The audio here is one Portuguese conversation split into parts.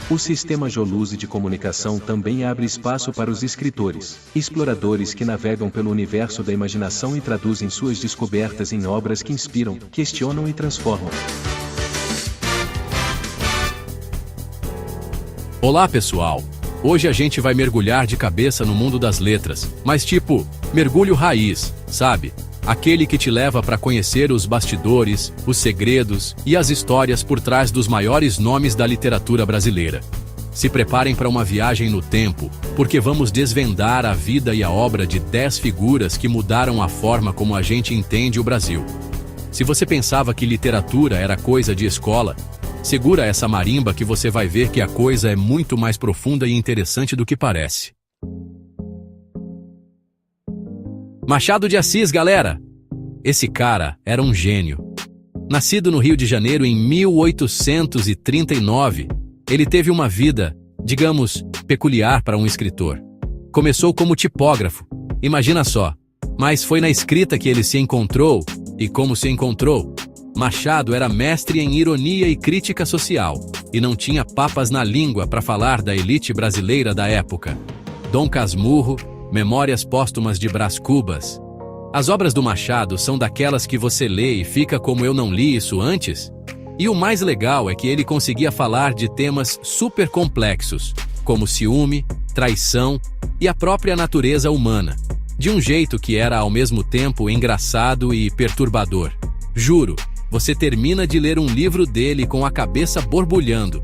O sistema Joluse de comunicação também abre espaço para os escritores, exploradores que navegam pelo universo da imaginação e traduzem suas descobertas em obras que inspiram, questionam e transformam. Olá pessoal! Hoje a gente vai mergulhar de cabeça no mundo das letras, mas tipo, mergulho raiz, sabe? Aquele que te leva para conhecer os bastidores, os segredos e as histórias por trás dos maiores nomes da literatura brasileira. Se preparem para uma viagem no tempo, porque vamos desvendar a vida e a obra de 10 figuras que mudaram a forma como a gente entende o Brasil. Se você pensava que literatura era coisa de escola, segura essa marimba que você vai ver que a coisa é muito mais profunda e interessante do que parece. Machado de Assis, galera! Esse cara era um gênio. Nascido no Rio de Janeiro em 1839, ele teve uma vida, digamos, peculiar para um escritor. Começou como tipógrafo, imagina só, mas foi na escrita que ele se encontrou, e como se encontrou? Machado era mestre em ironia e crítica social, e não tinha papas na língua para falar da elite brasileira da época. Dom Casmurro, Memórias Póstumas de Brás Cubas. As obras do Machado são daquelas que você lê e fica como eu não li isso antes? E o mais legal é que ele conseguia falar de temas super complexos, como ciúme, traição e a própria natureza humana, de um jeito que era ao mesmo tempo engraçado e perturbador. Juro, você termina de ler um livro dele com a cabeça borbulhando.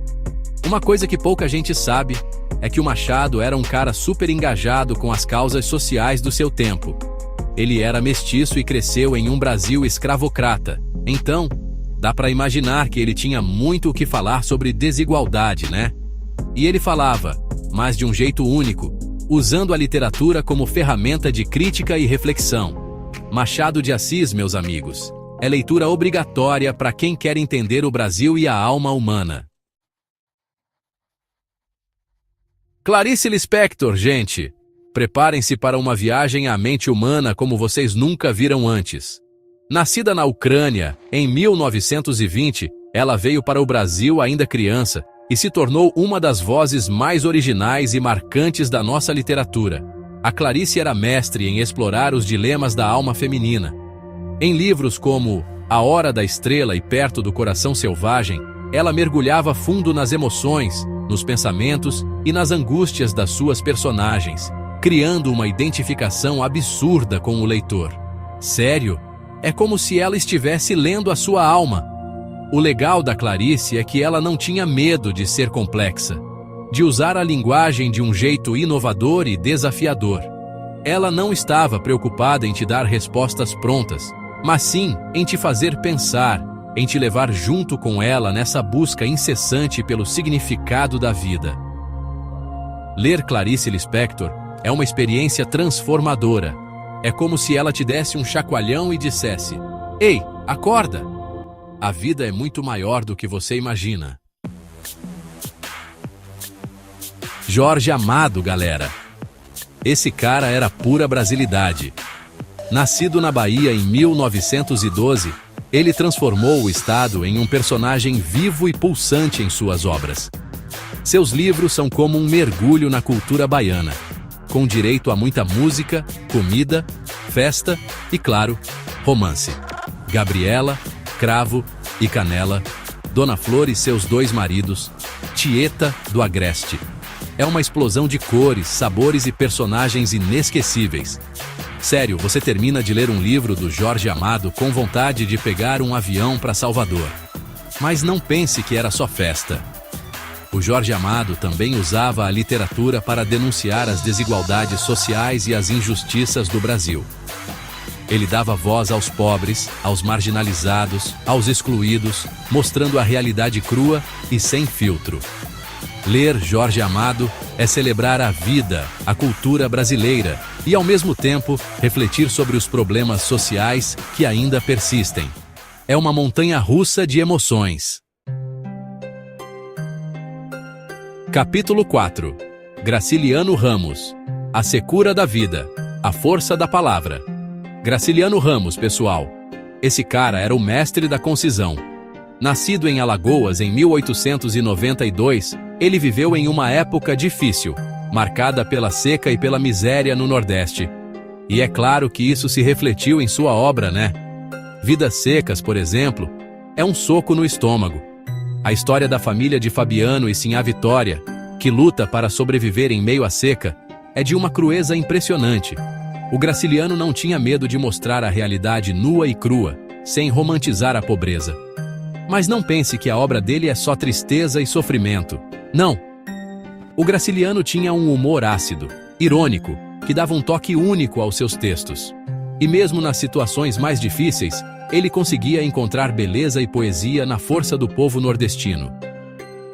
Uma coisa que pouca gente sabe é que o Machado era um cara super engajado com as causas sociais do seu tempo. Ele era mestiço e cresceu em um Brasil escravocrata. Então, dá para imaginar que ele tinha muito o que falar sobre desigualdade, né? E ele falava, mas de um jeito único, usando a literatura como ferramenta de crítica e reflexão. Machado de Assis, meus amigos, é leitura obrigatória para quem quer entender o Brasil e a alma humana. Clarice Lispector, gente! Preparem-se para uma viagem à mente humana como vocês nunca viram antes. Nascida na Ucrânia, em 1920, ela veio para o Brasil ainda criança e se tornou uma das vozes mais originais e marcantes da nossa literatura. A Clarice era mestre em explorar os dilemas da alma feminina. Em livros como A Hora da Estrela e Perto do Coração Selvagem, ela mergulhava fundo nas emoções, nos pensamentos e nas angústias das suas personagens, criando uma identificação absurda com o leitor. Sério? É como se ela estivesse lendo a sua alma. O legal da Clarice é que ela não tinha medo de ser complexa, de usar a linguagem de um jeito inovador e desafiador. Ela não estava preocupada em te dar respostas prontas, mas sim em te fazer pensar, em te levar junto com ela nessa busca incessante pelo significado da vida. Ler Clarice Lispector é uma experiência transformadora. É como se ela te desse um chacoalhão e dissesse: "Ei, acorda! A vida é muito maior do que você imagina." Jorge Amado, galera. Esse cara era pura brasilidade. Nascido na Bahia em 1912, ele transformou o estado em um personagem vivo e pulsante em suas obras. Seus livros são como um mergulho na cultura baiana, com direito a muita música, comida, festa e, claro, romance. Gabriela, Cravo e Canela, Dona Flor e seus 2 maridos, Tieta do Agreste. É uma explosão de cores, sabores e personagens inesquecíveis. Sério, você termina de ler um livro do Jorge Amado com vontade de pegar um avião para Salvador. Mas não pense que era só festa. O Jorge Amado também usava a literatura para denunciar as desigualdades sociais e as injustiças do Brasil. Ele dava voz aos pobres, aos marginalizados, aos excluídos, mostrando a realidade crua e sem filtro. Ler Jorge Amado é celebrar a vida, a cultura brasileira e, ao mesmo tempo, refletir sobre os problemas sociais que ainda persistem. É uma montanha-russa de emoções. Capítulo 4. Graciliano Ramos. A secura da vida. A força da palavra. Graciliano Ramos, pessoal. Esse cara era o mestre da concisão. Nascido em Alagoas em 1892, ele viveu em uma época difícil, marcada pela seca e pela miséria no Nordeste. E é claro que isso se refletiu em sua obra, né? Vidas Secas, por exemplo, é um soco no estômago. A história da família de Fabiano e Sinhá Vitória, que luta para sobreviver em meio à seca, é de uma crueza impressionante. O Graciliano não tinha medo de mostrar a realidade nua e crua, sem romantizar a pobreza. Mas não pense que a obra dele é só tristeza e sofrimento. Não! O Graciliano tinha um humor ácido, irônico, que dava um toque único aos seus textos. E mesmo nas situações mais difíceis, ele conseguia encontrar beleza e poesia na força do povo nordestino.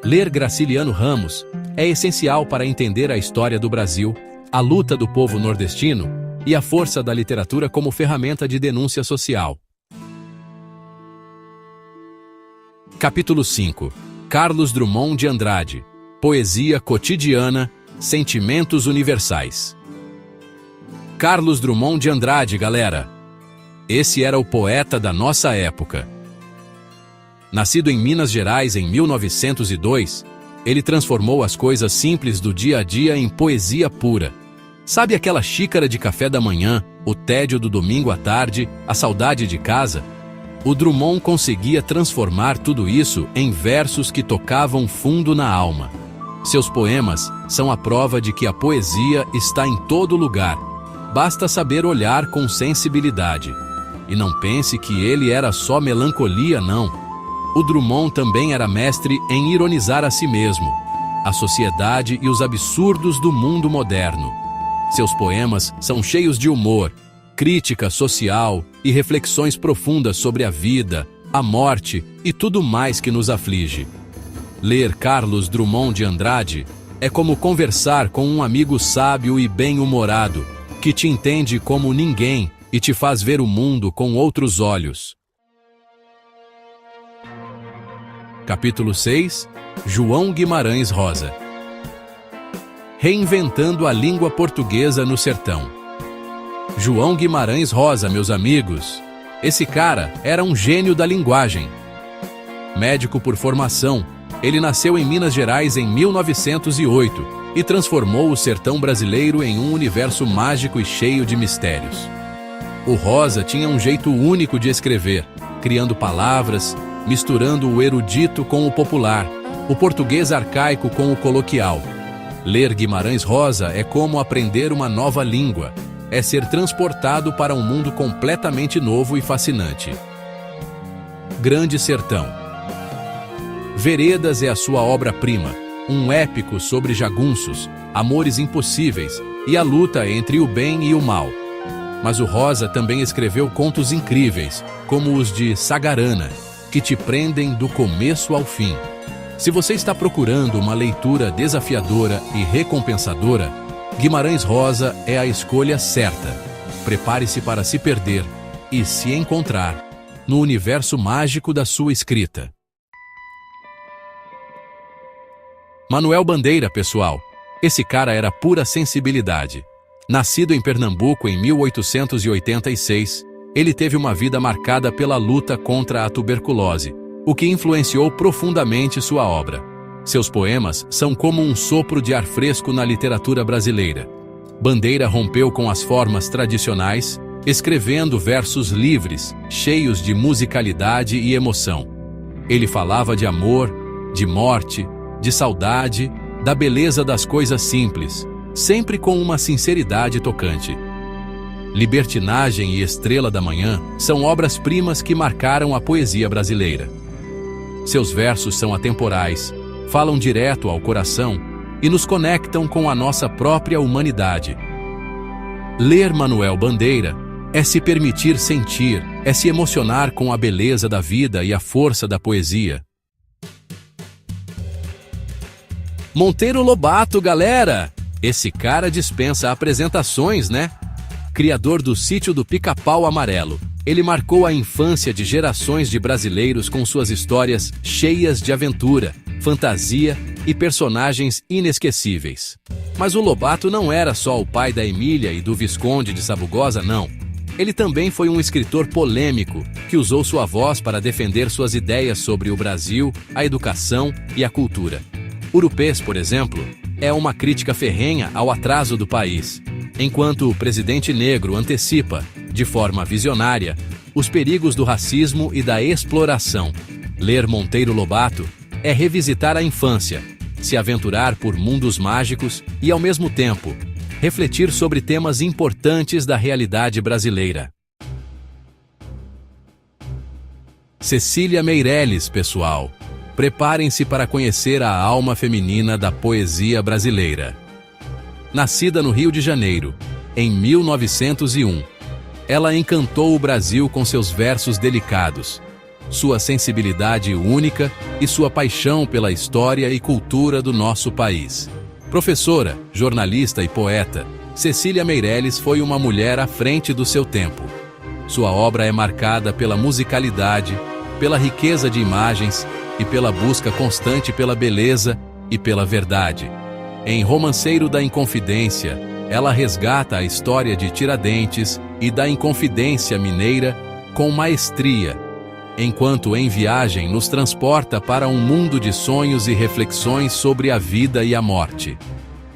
Ler Graciliano Ramos é essencial para entender a história do Brasil, a luta do povo nordestino e a força da literatura como ferramenta de denúncia social. Capítulo 5. Carlos Drummond de Andrade. Poesia cotidiana, sentimentos universais. Carlos Drummond de Andrade, galera. Esse era o poeta da nossa época. Nascido em Minas Gerais em 1902, ele transformou as coisas simples do dia a dia em poesia pura. Sabe aquela xícara de café da manhã, o tédio do domingo à tarde, a saudade de casa? O Drummond conseguia transformar tudo isso em versos que tocavam fundo na alma. Seus poemas são a prova de que a poesia está em todo lugar. Basta saber olhar com sensibilidade. E não pense que ele era só melancolia, não. O Drummond também era mestre em ironizar a si mesmo, a sociedade e os absurdos do mundo moderno. Seus poemas são cheios de humor, crítica social e reflexões profundas sobre a vida, a morte e tudo mais que nos aflige. Ler Carlos Drummond de Andrade é como conversar com um amigo sábio e bem-humorado, que te entende como ninguém e te faz ver o mundo com outros olhos. Capítulo 6. João Guimarães Rosa. Reinventando a língua portuguesa no sertão. João Guimarães Rosa, meus amigos. Esse cara era um gênio da linguagem. Médico por formação, ele nasceu em Minas Gerais em 1908 e transformou o sertão brasileiro em um universo mágico e cheio de mistérios. O Rosa tinha um jeito único de escrever, criando palavras, misturando o erudito com o popular, o português arcaico com o coloquial. Ler Guimarães Rosa é como aprender uma nova língua, é ser transportado para um mundo completamente novo e fascinante. Grande Sertão. Veredas é a sua obra-prima, um épico sobre jagunços, amores impossíveis e a luta entre o bem e o mal. Mas o Rosa também escreveu contos incríveis, como os de Sagarana, que te prendem do começo ao fim. Se você está procurando uma leitura desafiadora e recompensadora, Guimarães Rosa é a escolha certa. Prepare-se para se perder e se encontrar no universo mágico da sua escrita. Manuel Bandeira, pessoal. Esse cara era pura sensibilidade. Nascido em Pernambuco em 1886, ele teve uma vida marcada pela luta contra a tuberculose, o que influenciou profundamente sua obra. Seus poemas são como um sopro de ar fresco na literatura brasileira. Bandeira rompeu com as formas tradicionais, escrevendo versos livres, cheios de musicalidade e emoção. Ele falava de amor, de morte, de saudade, da beleza das coisas simples, sempre com uma sinceridade tocante. Libertinagem e Estrela da Manhã são obras-primas que marcaram a poesia brasileira. Seus versos são atemporais, falam direto ao coração e nos conectam com a nossa própria humanidade. Ler Manuel Bandeira é se permitir sentir, é se emocionar com a beleza da vida e a força da poesia. Monteiro Lobato, galera! Esse cara dispensa apresentações, né? Criador do Sítio do Pica-Pau Amarelo, ele marcou a infância de gerações de brasileiros com suas histórias cheias de aventura, fantasia e personagens inesquecíveis. Mas o Lobato não era só o pai da Emília e do Visconde de Sabugosa, não. Ele também foi um escritor polêmico, que usou sua voz para defender suas ideias sobre o Brasil, a educação e a cultura. Urupês, por exemplo, é uma crítica ferrenha ao atraso do país, enquanto o presidente negro antecipa, de forma visionária, os perigos do racismo e da exploração. Ler Monteiro Lobato é revisitar a infância, se aventurar por mundos mágicos e, ao mesmo tempo, refletir sobre temas importantes da realidade brasileira. Cecília Meirelles, pessoal. Preparem-se para conhecer a alma feminina da poesia brasileira. Nascida no Rio de Janeiro, em 1901, ela encantou o Brasil com seus versos delicados, sua sensibilidade única e sua paixão pela história e cultura do nosso país. Professora, jornalista e poeta, Cecília Meirelles foi uma mulher à frente do seu tempo. Sua obra é marcada pela musicalidade, pela riqueza de imagens e pela busca constante pela beleza e pela verdade. Em Romanceiro da Inconfidência, ela resgata a história de Tiradentes e da Inconfidência mineira com maestria, enquanto em Viagem nos transporta para um mundo de sonhos e reflexões sobre a vida e a morte.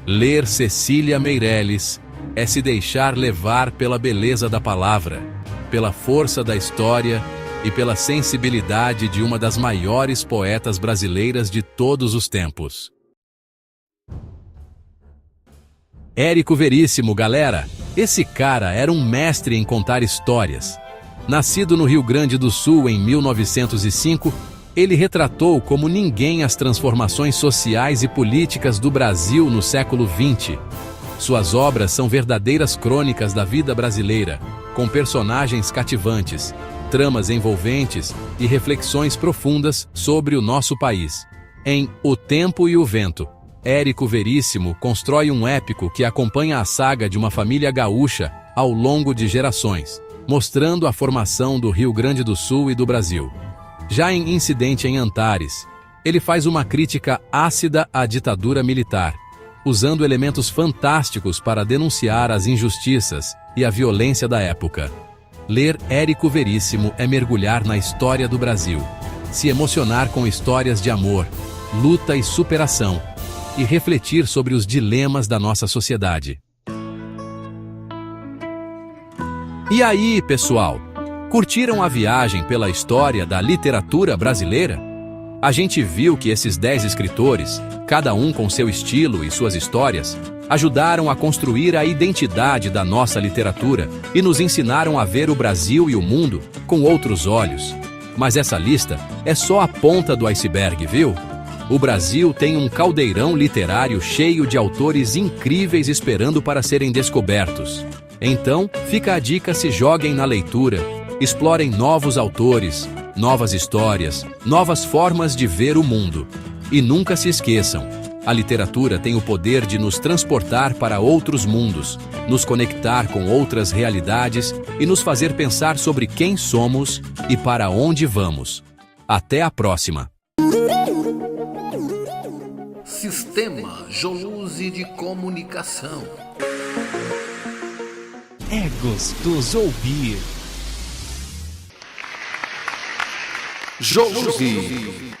Ler Cecília Meirelles é se deixar levar pela beleza da palavra, pela força da história e pela sensibilidade de uma das maiores poetas brasileiras de todos os tempos. Érico Veríssimo, galera! Esse cara era um mestre em contar histórias. Nascido no Rio Grande do Sul em 1905, ele retratou como ninguém as transformações sociais e políticas do Brasil no século XX. Suas obras são verdadeiras crônicas da vida brasileira, com personagens cativantes, tramas envolventes e reflexões profundas sobre o nosso país. Em O Tempo e o Vento, Érico Veríssimo constrói um épico que acompanha a saga de uma família gaúcha ao longo de gerações, mostrando a formação do Rio Grande do Sul e do Brasil. Já em Incidente em Antares, ele faz uma crítica ácida à ditadura militar, usando elementos fantásticos para denunciar as injustiças e a violência da época. Ler Érico Veríssimo é mergulhar na história do Brasil, se emocionar com histórias de amor, luta e superação, e refletir sobre os dilemas da nossa sociedade. E aí, pessoal? Curtiram a viagem pela história da literatura brasileira? A gente viu que esses 10 escritores, cada um com seu estilo e suas histórias, ajudaram a construir a identidade da nossa literatura e nos ensinaram a ver o Brasil e o mundo com outros olhos. Mas essa lista é só a ponta do iceberg, viu? O Brasil tem um caldeirão literário cheio de autores incríveis esperando para serem descobertos. Então, fica a dica: se joguem na leitura, explorem novos autores, novas histórias, novas formas de ver o mundo. E nunca se esqueçam, a literatura tem o poder de nos transportar para outros mundos, nos conectar com outras realidades e nos fazer pensar sobre quem somos e para onde vamos. Até a próxima! Sistema Joluse de Comunicação. É gostoso ouvir. Joluse.